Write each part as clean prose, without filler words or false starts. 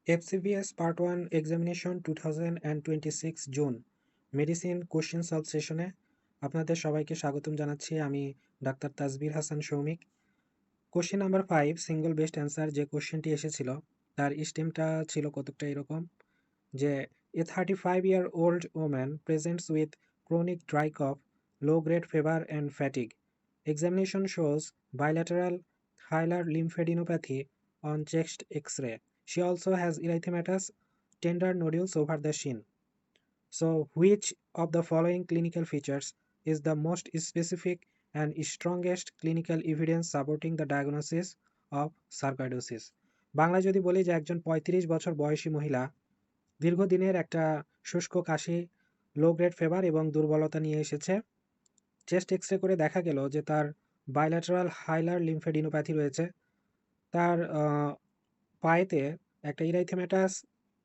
FCPS Part 1 Examination 2026 June medicine question solve সেশনে আপনাদের সবাইকে স্বাগতম জানাচ্ছি। আমি doctor Tajbir Hasan Soumik. Question number 5 single best answer যে কোশ্চেনটি এসেছিল তার স্টেমটা ছিল কতকটা এরকম যে এ 35-year-old woman presents with chronic dry cough, low grade fever and fatigue. Examination shows bilateral hilar lymphadenopathy on chest X-ray. She also has erythematous tender nodules over the shin. So, which of the following clinical features is the most specific and strongest clinical evidence supporting the diagnosis of sarcoidosis? Bangla যদি বলি যে একজন 35 বছর বয়সী মহিলা দীর্ঘদিনের একটা শুষ্ক কাশি, লো গ্রেড ফেভার এবং দুর্বলতা নিয়ে এসেছে। চেস্ট এক্স রে করে দেখা গেল যে তার বাইল্যাটারাল হাইলার লিম্ফেডিনোপ্যাথি রয়েছে। তার পায়েতে একটা ইরাইথেমেটাস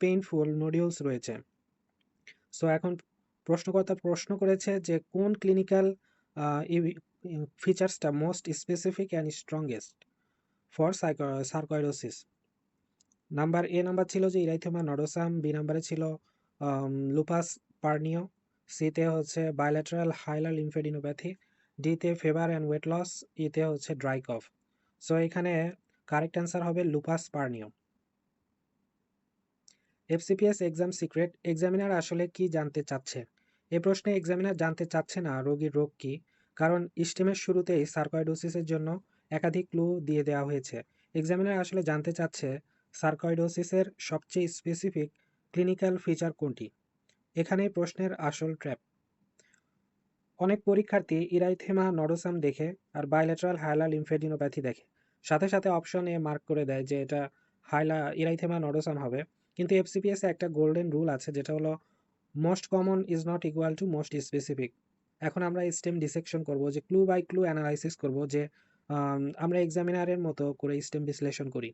পেইনফুল নোডিউলস রয়েছে। সো এখন প্রশ্নকর্তা প্রশ্ন করেছে যে কোন ক্লিনিক্যাল ফিচার্সটা most specific and strongest for sarcoidosis. Number ছিল যে ইরাইথোমা নডোসাম, বি নাম্বারে ছিল লুপাস পার্নিও, সিতে হচ্ছে বাইল্যাটারাল হাইলার লিম্ফেডিনোপ্যাথি, ডিতে ফেভার অ্যান্ড ওয়েট লস, ইতে হচ্ছে ড্রাই কফ। সো এখানে কারেক্ট অ্যান্সার হবে lupus pernio. FCPS exam secret, examiner আসলে কি জানতে চাচ্ছে? এ প্রশ্নে এক্সামিনার জানতে চাচ্ছে না রোগীর রোগ কি, কারণ স্টেমের শুরুতেই সার্কয়েডোসিসের জন্য একাধিক ক্লু দিয়ে দেওয়া হয়েছে। এক্সামিনার আসলে জানতে চাচ্ছে সার্কয়েডোসিসের সবচেয়ে স্পেসিফিক ক্লিনিক্যাল ফিচার কোনটি। এখানেই প্রশ্নের আসল ট্র্যাপ। অনেক পরীক্ষার্থী ইরাইথেমা নডোসাম দেখে আর বাইল্যাটারাল হাইলার লিম্ফেডিনোপ্যাথি দেখে, সাথে সাথে অপশন এ মার্ক করে দেয় যে এটা ইরাইথেমা নডোসাম হবে। কিন্তু এফসিপিএস এ একটা গোল্ডেন রুল আছে, যেটা হলো most common is not equal to most specific. এখন আমরা স্টেম ডিসেকশন করব, যে ক্লু বাই ক্লু অ্যানালাইসিস করব, যে আমরা এক্সামিনারের মতো করে স্টেম বিশ্লেষণ করি।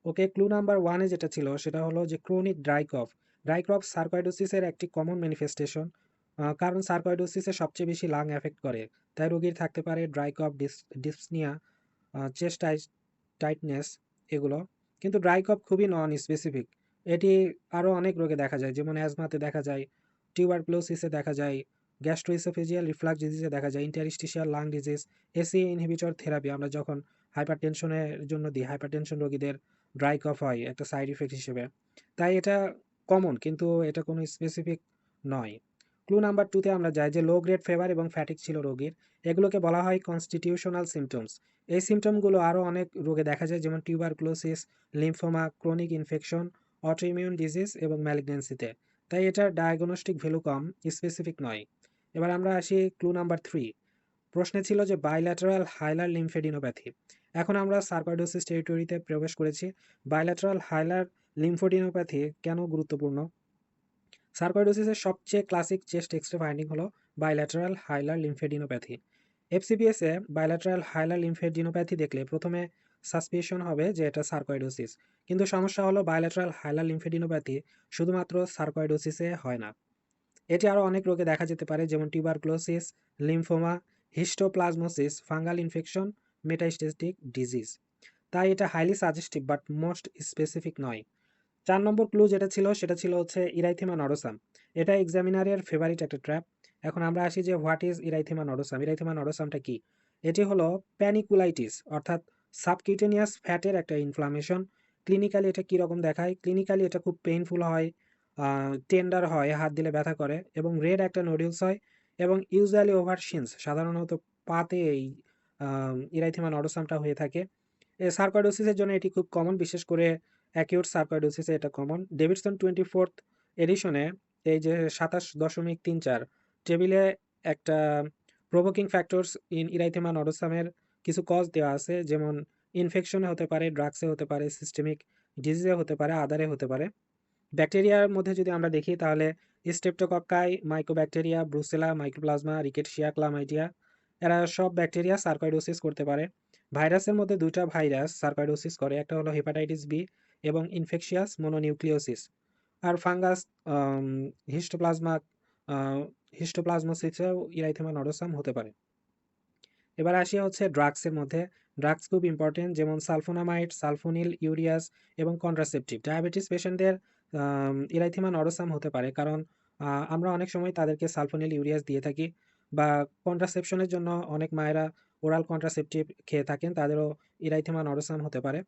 ওকে, ক্লু নাম্বার 1-এ যেটা ছিল সেটা হলো যে chronic dry cough. Dry cough সার্কয়েডোসিসের একটি কমন ম্যানিফেস্টেশন, কারণ সার্কয়েডোসিসে সবচেয়ে বেশি লাং এফেক্ট করে, তাই রোগীর থাকতে পারে ড্রাই কফ, ডিসনিয়া, চেস্ট টাইটনেস এগুলো। কিন্তু ড্রাই কফ খুবই নন স্পেসিফিক, এটি আরও অনেক রোগে দেখা যায়, যেমন অ্যাজমাতে দেখা যায়, টিউবারক্লোসিসে দেখা যায়, গ্যাস্ট্রোইসোফেজিয়াল রিফ্লাক্স ডিজিজে দেখা যায়, interstitial lung disease, AC inhibitor therapy আমরা যখন হাইপারটেনশনের জন্য দিই, হাইপারটেনশন রোগীদের ড্রাই কফ হয় একটা সাইড ইফেক্ট হিসেবে। তাই এটা কমন, কিন্তু এটা কোনো স্পেসিফিক নয়। ক্লু নাম্বার 2-তে আমরা যাই, যে লো গ্রেড ফেভার এবং ফ্যাটিক ছিল রোগীর, এগুলোকে বলা হয় কনস্টিটিউশনাল সিমটমস। এই সিমটমগুলো আরও অনেক রোগে দেখা যায়, যেমন tuberculosis, lymphoma, chronic infection, autoimmune disease এবং ম্যালিগন্যান্সিতে। তাই এটার ডায়াগনস্টিক ভ্যালু কম, স্পেসিফিক নয়। এবার আমরা আসি ক্লু নাম্বার 3। প্রশ্নে ছিল যে বাইল্যাটারাল হাইলার লিম্ফেডিনোপ্যাথি। এখন আমরা সার্কয়েডোসিস টেরিটরিতে প্রবেশ করেছি। বাইল্যাটারাল হাইলার লিম্ফোডিনোপ্যাথি কেন গুরুত্বপূর্ণ? সার্কয়েডোসিসের সবচেয়ে ক্লাসিক চেস্ট এক্সরে ফাইন্ডিং হলো বাইল্যাটারাল হাইলার লিম্ফেডিনোপ্যাথি। এফসিপিএসে বাইল্যাটারাল হাইলার লিম্ফেডিনোপ্যাথি দেখলে প্রথমে সাসপিশন হবে যে এটা সার্কয়েডোসিস, কিন্তু সমস্যা হলো বাইল্যাটারাল হাইলার লিম্ফেডিনোপ্যাথি শুধুমাত্র সার্কয়েডোসিসে হয় না, এটি আরও অনেক রোগে দেখা যেতে পারে, যেমন tuberculosis, lymphoma, histoplasmosis, fungal infection, metastatic disease. তাই এটা highly suggestive but most specific নয়। 4 নম্বর ক্লু যেটা ছিল সেটা ছিল হচ্ছে ইরাইথেমা নডোসাম। এটা এক্সামিনারের ফেভারিট একটা ট্র্যাপ। এখন আমরা আসি যে হোয়াট ইজ ইরাইথেমা নডোসাম। ইরাইথেমা নডোসামটা কি? এটি হলো প্যানিকুলাইটিস, অর্থাৎ সাবকিউটেনিয়াস ফ্যাটের একটা ইনফ্লামেশন। ক্লিনিক্যালি এটা কীরকম দেখায়? ক্লিনিক্যালি এটা খুব পেইনফুল হয়, টেন্ডার হয়, হাত দিলে ব্যথা করে, এবং রেড একটা নোডিউলস হয়, এবং ইউজুয়ালি ওভার শিনস, সাধারণত পাতে এই ইরাইথেমা নডোসামটা হয়ে থাকে। সার্কয়েডোসিসের জন্য এটি খুব কমন, বিশেষ করে অ্যাকিউট সার্কয়েডোসিসে এটা কমন। ডেভিডসন 24th এডিশনে এই যে 27.34 টেবিলে একটা প্রভোকিং ফ্যাক্টরস ইন ইরাইথেমা নডোসামের কিছু কজ দেওয়া আছে, যেমন ইনফেকশনে হতে পারে, ড্রাগসে হতে পারে, সিস্টেমিক ডিজিজে হতে পারে, আদারে হতে পারে। ব্যাকটেরিয়ার মধ্যে যদি আমরা দেখি তাহলে স্টেপ্টোকক্কাই, mycobacteria, Brucella, mycoplasma, Rickettsia, chlamydia, এরা সব ব্যাকটেরিয়া সার্কয়েডোসিস করতে পারে। ভাইরাসের মধ্যে 2টা ভাইরাস সার্কয়েডোসিস করে, একটা হলো হেপাটাইটিস বি এবং ইনফেকশিয়াস মোনোনিউক্লিওসিস। আর ফাঙ্গাস হিস্টোপ্লাজমা হিস্টোপ্লাজমোসিসেও ইরাইথেমা নডোসাম হতে পারে। এবার আসি হচ্ছে ড্রাগসের মধ্যে। ড্রাগস খুব ইম্পর্টেন্ট, যেমন সালফোনামাইড, সালফোনিল, ইউরিয়াস এবং কন্ট্রাসেপটিভ। ডায়াবেটিস পেশেন্টদের ইরাইথিমা নডোসাম হতে পারে, কারণ আমরা অনেক সময় তাদেরকে সালফোনিল, ইউরিয়াস দিয়ে থাকি, বা কন্ট্রাসেপশনের জন্য অনেক মায়েরা ওরাল কন্ট্রাসেপটিভ খেয়ে থাকেন, তাদেরও ইরাইথিমা নডোসাম হতে পারে।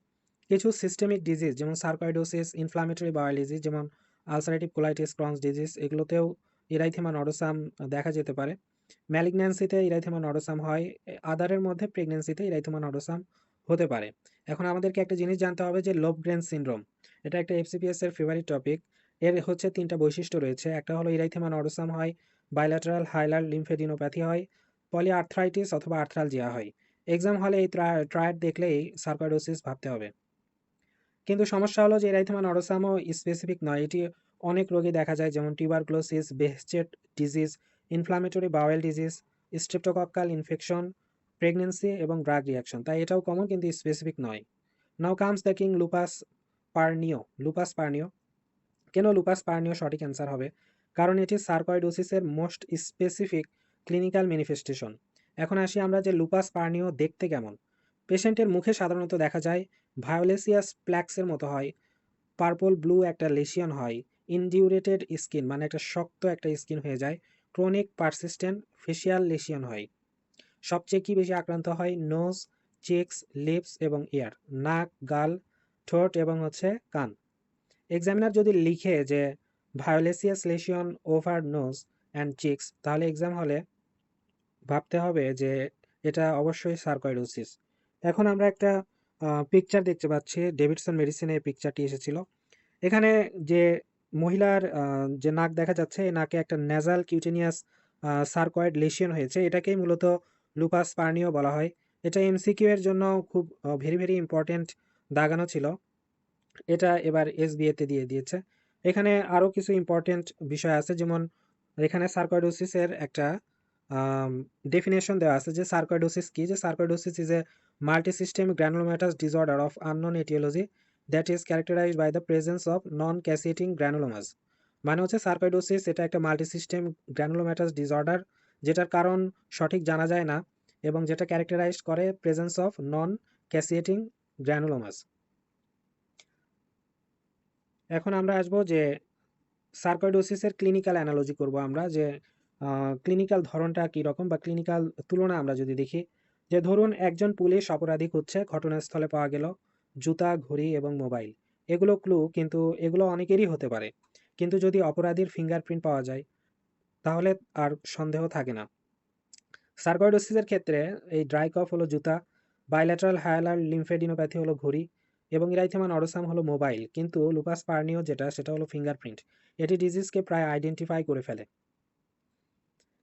কিছু সিস্টেমিক ডিজিজ যেমন সার্কোইডোসিস, ইনফ্লামেটরি বাওয়েল ডিজিজ যেমন আলসারেটিভ কোলাইটিস, ক্রনস ডিজিজ, এগুলোতেও ইরাইথিমা নডোসাম দেখা যেতে পারে। ম্যালিগন্যান্সিতে ইরাইথিমা নডোসাম হয়, আদারের মধ্যে প্রেগন্যান্সিতে ইরাইথিমা নডোসাম হতে পারে। এখন আমাদেরকে একটা জিনিস জানতে হবে যে লোভগ্রেন সিনড্রোম, এটা একটা এফসিপিএস এর ফেভারিট টপিক। এর হচ্ছে 3টা বৈশিষ্ট্য রয়েছে। একটা হলো ইরাইথিমা নডোসাম হয়, বাইল্যাটারাল হাইলার লিম্ফেডিনোপ্যাথি হয়, পলিআর্থ্রাইটিস অথবা আর্থ্রালজিয়া হয়। এক্সাম হলে এই ট্রায়াড দেখলেই সার্কোইডোসিস ভাবতে হবে। কিন্তু সমস্যা হলো যে এরাইথিমা নডোসামও স্পেসিফিক নয়, এটি অনেক রোগে দেখা যায়, যেমন tuberculosis, Behcet's disease, inflammatory bowel disease, streptococcal infection, pregnancy এবং ড্রাগ রিয়াকশন। তাই এটাও কমন কিন্তু স্পেসিফিক নয়। Now comes the king, lupus pernio. Lupus pernio, কেন লুপাস পার্নিও সঠিক অ্যান্সার হবে? কারণ এটি সার্কয়েডোসিসের মোস্ট স্পেসিফিক ক্লিনিক্যাল ম্যানিফেস্টেশন। এখন আসি আমরা যে লুপাস পার্নিও দেখতে কেমন। পেশেন্টের মুখে সাধারণত দেখা যায় ভায়োলেসিয়াস প্ল্যাক্সের মতো হয়, পার্পল ব্লু একটা লেশিয়ন হয়, ইনডিউরেটেড স্কিন মানে একটা শক্ত একটা স্কিন হয়ে যায়, ক্রনিক পারসিস্টেন্ট ফেসিয়াল লেশিয়ন হয়। সবচেয়ে কি বেশি আক্রান্ত হয়? নোজ, চিক্স, লিপস এবং ইয়ার, নাক, গাল, ঠোঁট এবং হচ্ছে কান। এক্সামিনার যদি লিখে যে ভায়োলেসিয়াস লেশিয়ন ওভার নোজ অ্যান্ড চিক্স, তাহলে এক্সাম হলে ভাবতে হবে যে এটা অবশ্যই সার্কয়েডোসিস। এখন আমরা একটা পিকচার দেখতে পাচ্ছি, ডেভিডসন মেডিসিনে এই পিকচারটি এসেছিল। এখানে যে মহিলার যে নাক দেখা যাচ্ছে, এই নাকে একটা ন্যাজাল কিউটেনিয়াস সার্কয়েড লেশিয়ন হয়েছে, এটাকেই মূলত লুপাস পার্নিও বলা হয়। এটা এমসিকিউ এর জন্য খুব ভেরি ভেরি ইম্পর্টেন্ট দাগানো ছিল, এটা এবার এসবিএতে দিয়ে দিয়েছে। এখানে আরও কিছু ইম্পর্টেন্ট বিষয় আছে, যেমন এখানে সার্কয়েডোসিসের একটা ডেফিনেশন দেওয়া আছে যে সার্কয়েডোসিস কি, যে sarcoidosis is a multisystem granulomatous disorder of unknown aetiology that is characterised by the presence of non caseating granulomas. মানে হচ্ছে সার্কয়েডোসিস এটা একটা মাল্টিসিস্টেম গ্র্যানুলোমাটাস ডিসঅর্ডার, যেটার কারণ সঠিক জানা যায় না, এবং যেটা ক্যারেক্টারাইজড করে প্রেজেন্স অফ নন ক্যাসিয়েটিং গ্র্যানুলোমাস। এখন আমরা আসবো যে সার্কয়েডোসিসের ক্লিনিক্যাল অ্যানালজি করব আমরা, যে ক্লিনিক্যাল ধরনটা কী রকম বা ক্লিনিক্যাল তুলনা আমরা যদি দেখি, যে ধরুন একজন পুলিশ অপরাধী খুঁজছে, ঘটনাস্থলে পাওয়া গেল জুতা, ঘড়ি এবং মোবাইল। এগুলো ক্লু, কিন্তু এগুলো অনেকেরই হতে পারে, কিন্তু যদি অপরাধীর ফিঙ্গারপ্রিন্ট পাওয়া যায় তাহলে আর সন্দেহ থাকে না। সার্কয়েডোসিসের ক্ষেত্রে এই ড্রাই কফ হলো জুতা, বাইল্যাটারাল হায়ালার লিম্ফেডিনোপ্যাথি হলো ঘড়ি, এবং ইরাইথিমা নডোসাম হলো মোবাইল, কিন্তু লুপাস পার্নিও যেটা সেটা হলো ফিঙ্গারপ্রিন্ট। এটি ডিজিজকে প্রায় আইডেন্টিফাই করে ফেলে।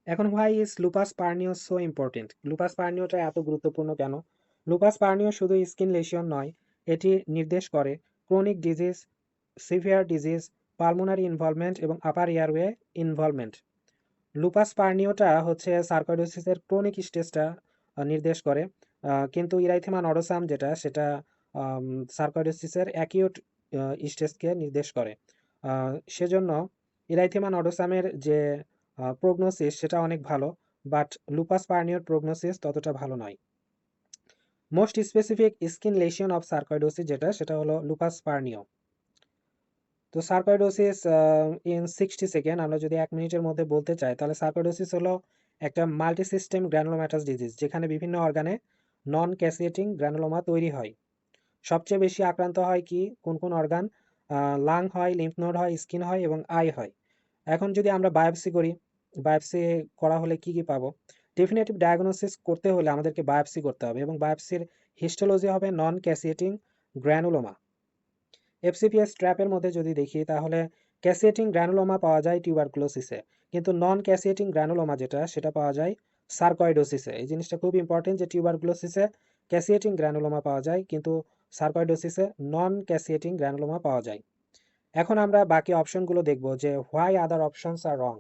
এখন why is lupus pernio so important? Lupus পার্নিওটা এত গুরুত্বপূর্ণ কেন? লুপাস পার্নিও শুধু স্কিন লেশিয়ন নয়, এটি নির্দেশ করে chronic disease, severe disease, pulmonary involvement এবং আপার এয়ারওয়ে ইনভলভমেন্ট। লুপাস পার্নিওটা হচ্ছে সার্কয়েডোসিসের ক্রনিক স্টেজটা নির্দেশ করে, কিন্তু ইরাইথিমা নডোসাম যেটা সেটা সার্কয়েডোসিসের অ্যাকিউট স্টেজকে নির্দেশ করে। সেজন্য ইরাইথিমা নডোসামের যে প্রগনোসিস সেটা অনেক ভালো, বাট লুপাস পার্নিওর প্রগনোসিস ততটা ভালো নয়। Most specific skin lesion of sarcoidosis যেটা সেটা হলো লুপাস পার্নিও। তো সার্কয়েডোসিস ইন 60 সেকেন্ড আমরা যদি 1 মিনিটের মধ্যে বলতে চাই, তাহলে সার্কয়েডোসিস হলো একটা মাল্টিসিস্টেম গ্র্যানুলোমাটাস ডিজিজ, যেখানে বিভিন্ন অর্গানে নন ক্যাসিয়েটিং গ্র্যানুলোমা তৈরি হয়। সবচেয়ে বেশি আক্রান্ত হয় কি কোন কোন অর্গান? লাং হয়, লিম্ফ নোড হয়, স্কিন হয় এবং আই হয়। এখন যদি আমরা বায়োপসি করি, বায়োপসি করা হলে কি কি পাবো? ডেফিনেটিভ ডায়াগনোসিস করতে হলে আমাদেরকে বায়োপসি করতে হবে, এবং বায়োপসির হিস্টোলজি হবে নন ক্যাসিয়েটিং গ্র্যানুলোমা। এফসিপিএস ট্র্যাপের মধ্যে যদি দেখি, তাহলে ক্যাসিয়েটিং গ্র্যানুলোমা পাওয়া যায় টিউবারকুলোসিসে, কিন্তু নন ক্যাসিয়েটিং গ্র্যানুলোমা যেটা সেটা পাওয়া যায় সার্কয়েডোসিসে। এই জিনিসটা খুব ইম্পর্টেন্ট যে টিউবারকুলোসিসে ক্যাসিয়েটিং গ্র্যানুলোমা পাওয়া যায়, কিন্তু সার্কয়েডোসিসে নন ক্যাসিয়েটিং গ্র্যানুলোমা পাওয়া যায়। এখন আমরা বাকি অপশনগুলো দেখব যে হোয়াই আদার অপশনস আর রং,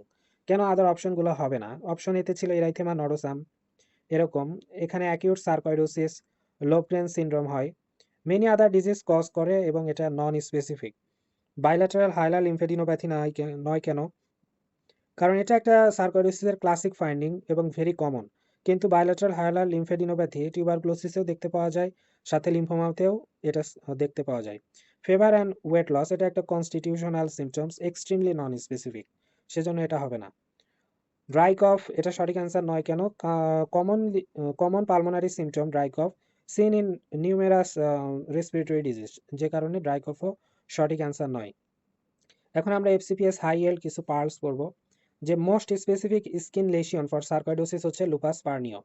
কেন আদার অপশনগুলো হবে না। অপশন এতে ছিল ইরাইথিমা নডোসাম, এরকম এখানে অ্যাকিউট সার্কয়েডোসিস, লোভগ্রেন সিনড্রোম হয়, মেনি আদার ডিজিজ কজ করে এবং এটা নন স্পেসিফিক। বাইল্যাটারাল হাইলার লিম্ফেডিনোপ্যাথি নয় কেন? কারণ এটা একটা সার্কয়েডোসিসের ক্লাসিক ফাইন্ডিং এবং ভেরি কমন, কিন্তু বায়োল্যাটারাল হায়ালার লিম্ফেডিনোপ্যাথি টিউবারকুলোসিসেও দেখতে পাওয়া যায়, সাথে লিম্ফোমাতেও এটা দেখতে পাওয়া যায়। ফিভার অ্যান্ড ওয়েট লস এটা একটা constitutional symptoms, extremely non specific, সেজন্য এটা হবে না। ড্রাই কফ এটা সঠিক অ্যান্সার নয় কেন? Common pulmonary symptom dry cough seen in numerous respiratory disease, যে কারণে ড্রাই কফও সঠিক অ্যান্সার নয়। এখন আমরা এফসিপিএস হাই এল কিছু পার্লস করব। যে most specific skin lesion for sarcoidosis হচ্ছে lupus pernio.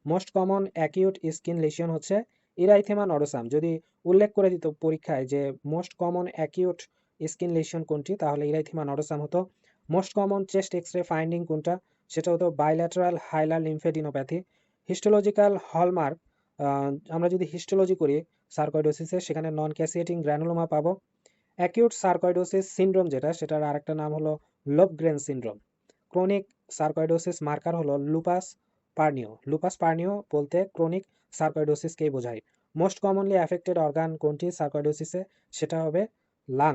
Most common acute skin lesion হচ্ছে ইরাইথেমা নডোসাম। যদি উল্লেখ করে দিত পরীক্ষায় যে most common acute skin lesion কোনটি, তাহলে ইরাইথেমা নডোসাম হতো। Most common chest X ray finding কোনটা, সেটা হতো bilateral hilar lymphadenopathy. Histological hallmark, আমরা যদি হিস্টোলজি করি সার্কোইডোসিসে, সেখানে নন ক্যাসিয়েটিং গ্র্যানুলোমা পাবো। অ্যাকিউট সার্কোইডোসিস সিনড্রোম যেটা, সেটার আরেকটা নাম হলো লোভগ্রেন সিনড্রোম। ক্রনিক সার্কোইডোসিস মার্কার হলো লুপাস পার্নিও। লুপাস পার্নিও বলতে ক্রনিক সার্কোইডোসিসকেই বোঝায়। মোস্ট কমনলি অ্যাফেক্টেড অর্গান কোনটি সার্কোইডোসিসে, সেটা হবে লাং।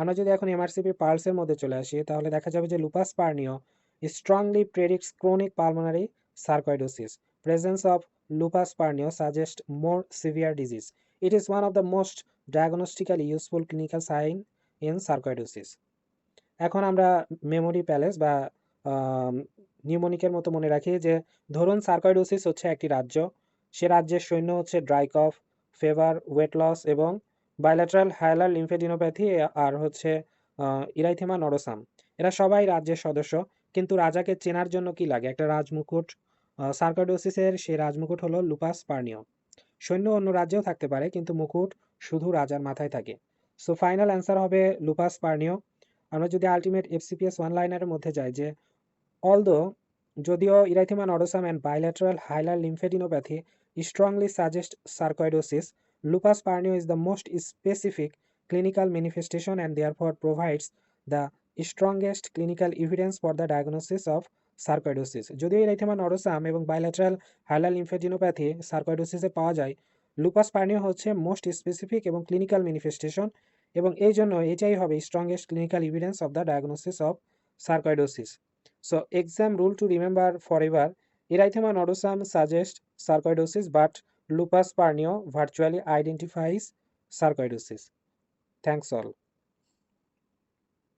আমরা যদি এখন এমআরসিপি পালসের মধ্যে চলে আসি, তাহলে দেখা যাবে যে lupus pernio strongly predicts chronic pulmonary sarcoidosis. Presence of lupus pernio suggests more severe disease. It is one of the most diagnostically useful clinical sign in sarcoidosis. এখন আমরা মেমোরি প্যালেস বা নিউমোনিকের মতো মনে রাখি যে ধরুন সার্কোইডোসিস হচ্ছে একটি রাজ্য, সে রাজ্যের সৈন্য হচ্ছে dry cough, fever, weight loss এবং বাইল্যাটারাল হায়ালার লিম্ফেডিনোপ্যাথি আর হচ্ছে ইরাইথেমা নডোসাম। এরা সবাই রাজ্যের সদস্য, কিন্তু রাজাকে চেনার জন্য কি লাগে? একটা রাজমুকুট। সার্কোইডোসিসের সেই রাজমুকুট হলো লুপাস পার্নিও। সৈন্য অন্য রাজ্যেও থাকতে পারে, কিন্তু মুকুট শুধু রাজার মাথায় থাকে। সো ফাইনাল অ্যান্সার হবে লুপাস পার্নিও। আমরা যদি আলটিমেট এফসিপিএস ওয়ান লাইনারের মধ্যে যাই যে অলদো যদিও erythema nodosum and bilateral hilar lymphadenopathy strongly suggest sarcoidosis, lupus pernio is the most specific clinical manifestation and therefore provides the strongest clinical evidence for the diagnosis of sarcoidosis. যদিও erythema নডোসাম এবং bilateral hilar লিম্ফেডিনোপ্যাথি সার্কোইডোসিসে পাওয়া যায়, lupus পার্নিও হচ্ছে most specific এবং clinical manifestation, এবং এই জন্য এটাই হবে strongest clinical evidence of the diagnosis of sarcoidosis. So exam rule to remember forever: erythema nodosum suggests sarcoidosis, but lupus pernio virtually identifies sarcoidosis. Thanks all.